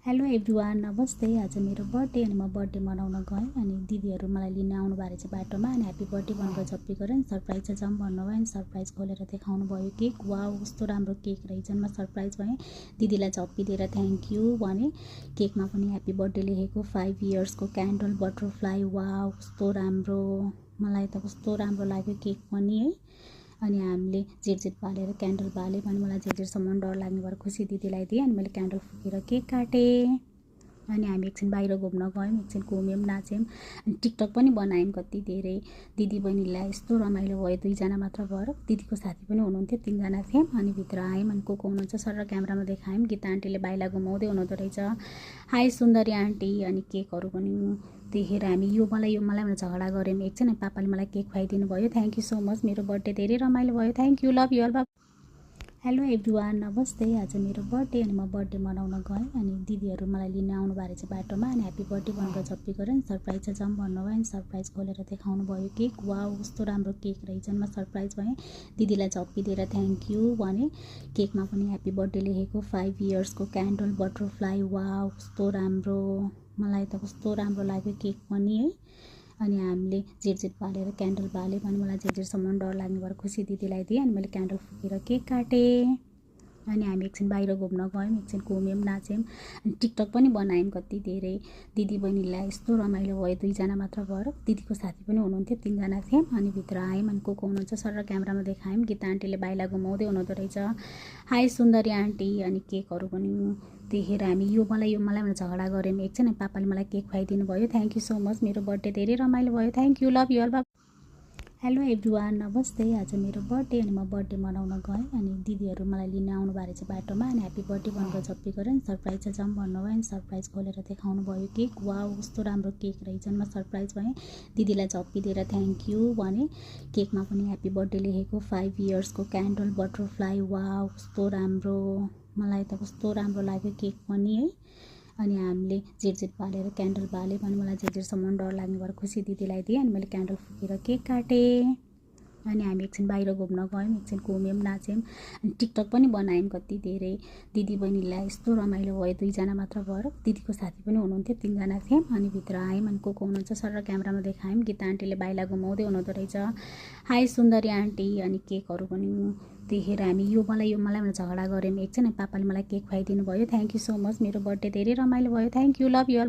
Hello everyone, नमस्ते। आज मेरो बर्थडे अनि म बर्थडे मनाउन गएँ अनि दिदीहरू मलाई लिन आउनु भएको छ बाटोमा अनि ह्याप्पी बर्थडे भनेर झप्पी गरेँ अनि सरप्राइज चाहिँ जाऊँ भन्नुभयो अनि सरप्राइज खोलेर देखाउनु भयो केक। वाउ, कस्तो राम्रो केक रहेछ। म सरप्राइज भएँ, दिदीलाई झप्पी दिएर थ्याङ्क यू भने। केकमा पनि ह्याप्पी बर्थडे लेखेको, 5 इयर्सको क्यान्डल बटरफ्लाई। वाउ, कस्तो राम्रो, मलाई त कस्तो राम्रो लाग्यो केक पनि है। अनि हामीले झिटझिट बालेर क्यान्डल बालेँ भने मलाई झिटझिटसम्म डर लाग्ने भएर खुसी दिदीलाई दिएँ अनि मैले क्यान्डल फुकेर केक काटेँ। अनि हामी एकछिन बाहिर घुम्न गयौँ, एकछिन घुम्यौँ, नाच्यौँ अनि टिकटक पनि बनायौँ कति धेरै। दिदी बहिनीलाई यस्तो रमाइलो भयो, 2जना मात्र भएर। दिदीको साथी पनि हुनुहुन्थ्यो, 3जना थियौँ। अनि भित्र आयौँ अनि को हुनुहुन्छ सर क्यामेरामा देखायौँ। गीता आन्टीले बाइला घुमाउँदै हुनुहुँदो रहेछ। हाई सुन्दरी आन्टी। अनि केकहरू पनि देखेर हामी यो मलाई भनेर झगडा गऱ्यौँ एकछिन। अनि पापाले मलाई केक खुवाइदिनु भयो। थ्याङ्क यू सो मच, मेरो बर्थडे धेरै रमाइलो भयो। Thank you, love you all. Hello everyone, नमस्ते। आज मेरो बर्थडे अनि म बर्थडे मनाउन गएँ अनि दिदीहरू मलाई लिन आउनु भएको छ बाटोमा अनि ह्याप्पी बर्थडे भनेर झप्पी गरेँ अनि सरप्राइज चाहिँ जाऊँ भन्नुभयो अनि सरप्राइज खोलेर देखाउनु भयो केक। वाउ, कस्तो राम्रो केक रहेछ। म सरप्राइज भएँ, दिदीलाई झप्पी दिएर थ्याङ्क यू भने। केकमा पनि ह्याप्पी बर्थडे लेखेको, 5 इयर्सको क्यान्डल बटरफ्लाई। वाउ, कस्तो राम्रो, मलाई त कस्तो राम्रो लाग्यो केक पनि है। अनि हामीले झिटझिट बालेर क्यान्डल बालेँ भने मलाई झिटझिटसम्म डर लाग्ने भएर खुसी दिदीलाई दिएँ अनि मैले क्यान्डल फुकेर केक काटेँ। अनि हामी एकछिन बाहिर घुम्न गयौँ, एकछिन घुम्यौँ, नाच्यौँ अनि टिकटक पनि बनायौँ कति धेरै। दिदी बहिनीलाई यस्तो रमाइलो भयो, 2जना मात्र भएर। दिदीको साथी पनि हुनुहुन्थ्यो, 3जना थियौँ। अनि भित्र आयौँ अनि को हुनुहुन्छ सर क्यामेरामा देखायौँ। गीता आन्टीले बाइला घुमाउँदै हुनुहुँदो रहेछ। हाई सुन्दरी आन्टी। अनि केकहरू पनि देखेर हामी यो मलाई भनेर झगडा गऱ्यौँ एकछिन। अनि पापाले मलाई केक खुवाइदिनु भयो। थ्याङ्क यू सो मच, मेरो बर्थडे धेरै रमाइलो भयो। Thank you, love you all. Hello everyone, नमस्ते। आज मेरो बर्थडे अनि म बर्थडे मनाउन गएँ अनि दिदीहरू मलाई लिन आउनु भएको छ बाटोमा अनि ह्याप्पी बर्थडे भनेर झप्पी गरेँ अनि सरप्राइज चाहिँ जाऊँ भन्नुभयो अनि सरप्राइज खोलेर देखाउनु भयो केक। वाउ, कस्तो राम्रो केक रहेछ। म सरप्राइज भएँ, दिदीलाई झप्पी दिएर थ्याङ्क यू भने। केकमा पनि ह्याप्पी बर्थडे लेखेको, 5 इयर्सको क्यान्डल बटरफ्लाई। वाउ, कस्तो राम्रो, मलाई त कस्तो राम्रो लाग्यो केक पनि है। अनि हामीले झिटझिट बालेर क्यान्डल बालेँ भने मलाई झिटझिटसम्म डर लाग्ने भएर खुसी दिदीलाई दिएँ अनि मैले क्यान्डल फुकेर केक काटेँ। अनि हामी एकछिन बाहिर घुम्न गयौँ, एकछिन घुम्यौँ, नाच्यौँ अनि टिकटक पनि बनायौँ कति धेरै। दिदी बहिनीलाई यस्तो रमाइलो भयो, 2जना मात्र भएर। दिदीको साथी पनि हुनुहुन्थ्यो, 3जना थियौँ। अनि भित्र आयौँ अनि को हुनुहुन्छ सर क्यामेरामा देखायौँ। गीता आन्टीले बाइला घुमाउँदै हुनुहुँदो रहेछ। हाई सुन्दरी आन्टी। अनि केकहरू पनि देखेर हामी यो मलाई भनेर झगडा गऱ्यौँ एकछिन। अनि पापाले मलाई केक खुवाइदिनु भयो। थ्याङ्क यू सो मच, मेरो बर्थडे धेरै रमाइलो भयो। Thank you, love you all.